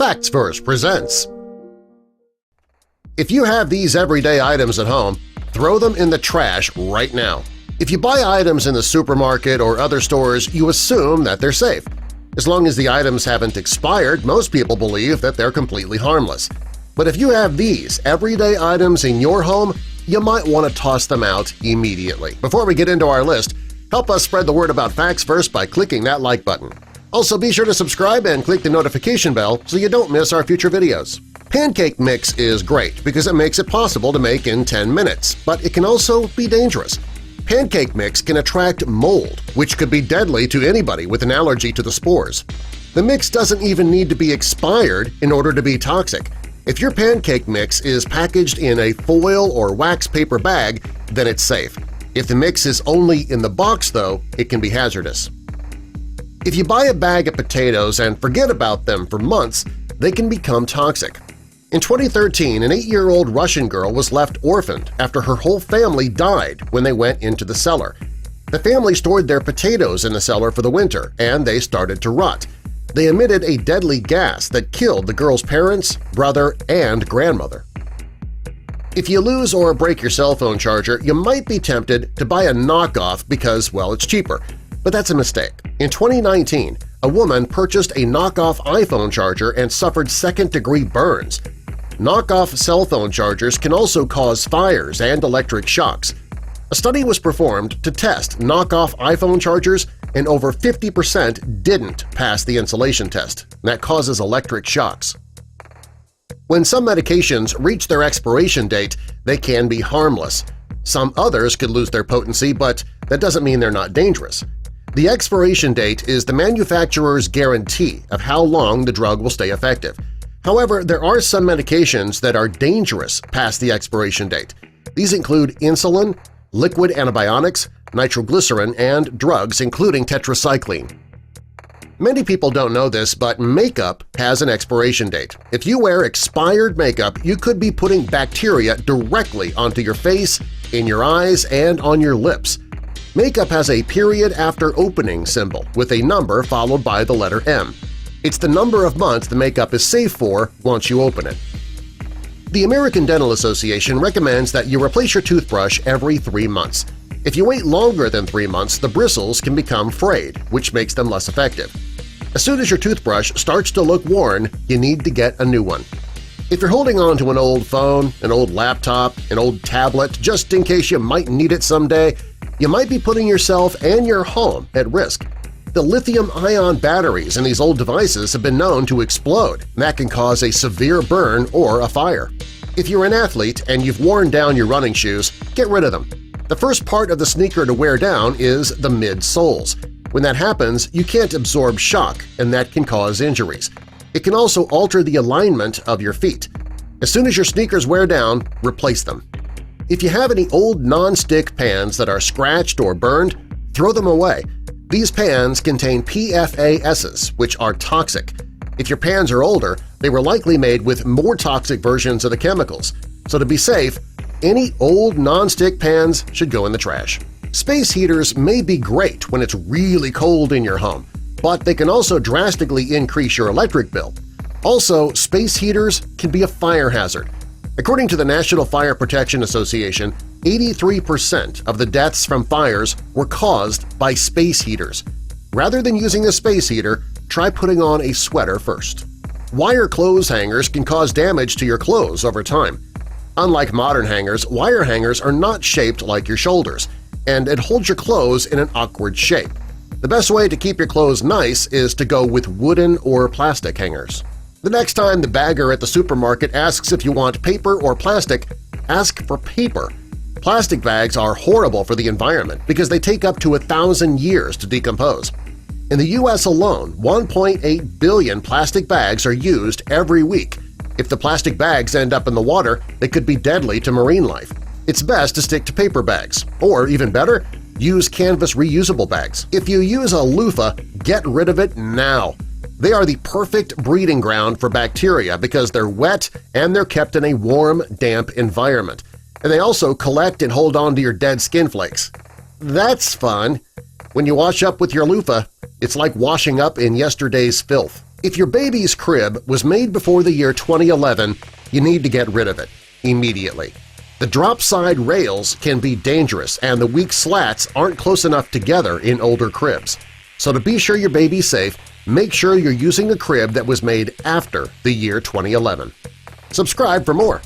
Facts Verse presents. If you have these everyday items at home, throw them in the trash right now. If you buy items in the supermarket or other stores, you assume that they're safe. As long as the items haven't expired, most people believe that they're completely harmless. But if you have these everyday items in your home, you might want to toss them out immediately. Before we get into our list, help us spread the word about Facts Verse by clicking that like button. Also, be sure to subscribe and click the notification bell so you don't miss our future videos. Pancake mix is great because it makes it possible to make in 10 minutes, but it can also be dangerous. Pancake mix can attract mold, which could be deadly to anybody with an allergy to the spores. The mix doesn't even need to be expired in order to be toxic. If your pancake mix is packaged in a foil or wax paper bag, then it's safe. If the mix is only in the box, though, it can be hazardous. If you buy a bag of potatoes and forget about them for months, they can become toxic. In 2013, an 8-year-old Russian girl was left orphaned after her whole family died when they went into the cellar. The family stored their potatoes in the cellar for the winter, and they started to rot. They emitted a deadly gas that killed the girl's parents, brother, and grandmother. If you lose or break your cell phone charger, you might be tempted to buy a knockoff because, well, it's cheaper. But that's a mistake. In 2019, a woman purchased a knockoff iPhone charger and suffered second-degree burns. Knockoff cell phone chargers can also cause fires and electric shocks. A study was performed to test knockoff iPhone chargers, and over 50% didn't pass the insulation test. That causes electric shocks. When some medications reach their expiration date, they can be harmless. Some others could lose their potency, but that doesn't mean they're not dangerous. The expiration date is the manufacturer's guarantee of how long the drug will stay effective. However, there are some medications that are dangerous past the expiration date. These include insulin, liquid antibiotics, nitroglycerin, and drugs including tetracycline. Many people don't know this, but makeup has an expiration date. If you wear expired makeup, you could be putting bacteria directly onto your face, in your eyes, and on your lips. Makeup has a period after opening symbol with a number followed by the letter M. It's the number of months the makeup is safe for once you open it. The American Dental Association recommends that you replace your toothbrush every 3 months. If you wait longer than 3 months, the bristles can become frayed, which makes them less effective. As soon as your toothbrush starts to look worn, you need to get a new one. If you're holding on to an old phone, an old laptop, an old tablet, just in case you might need it someday, you might be putting yourself and your home at risk. The lithium-ion batteries in these old devices have been known to explode, and that can cause a severe burn or a fire. If you're an athlete and you've worn down your running shoes, get rid of them. The first part of the sneaker to wear down is the midsoles. When that happens, you can't absorb shock, and that can cause injuries. It can also alter the alignment of your feet. As soon as your sneakers wear down, replace them. If you have any old non-stick pans that are scratched or burned, throw them away. These pans contain PFASs, which are toxic. If your pans are older, they were likely made with more toxic versions of the chemicals. So to be safe, any old non-stick pans should go in the trash. Space heaters may be great when it's really cold in your home, but they can also drastically increase your electric bill. Also, space heaters can be a fire hazard. According to the National Fire Protection Association, 83% of the deaths from fires were caused by space heaters. Rather than using a space heater, try putting on a sweater first. Wire clothes hangers can cause damage to your clothes over time. Unlike modern hangers, wire hangers are not shaped like your shoulders, and it holds your clothes in an awkward shape. The best way to keep your clothes nice is to go with wooden or plastic hangers. The next time the bagger at the supermarket asks if you want paper or plastic, ask for paper. Plastic bags are horrible for the environment because they take up to 1,000 years to decompose. In the U.S. alone, 1.8 billion plastic bags are used every week. If the plastic bags end up in the water, they could be deadly to marine life. It's best to stick to paper bags, or even better, use canvas reusable bags. If you use a loofah, get rid of it now. They are the perfect breeding ground for bacteria because they're wet and they're kept in a warm, damp environment. And they also collect and hold on to your dead skin flakes. That's fun! When you wash up with your loofah, it's like washing up in yesterday's filth. If your baby's crib was made before the year 2011, you need to get rid of it immediately. The drop-side rails can be dangerous and the weak slats aren't close enough together in older cribs. So to be sure your baby's safe, make sure you're using a crib that was made after the year 2011. Subscribe for more.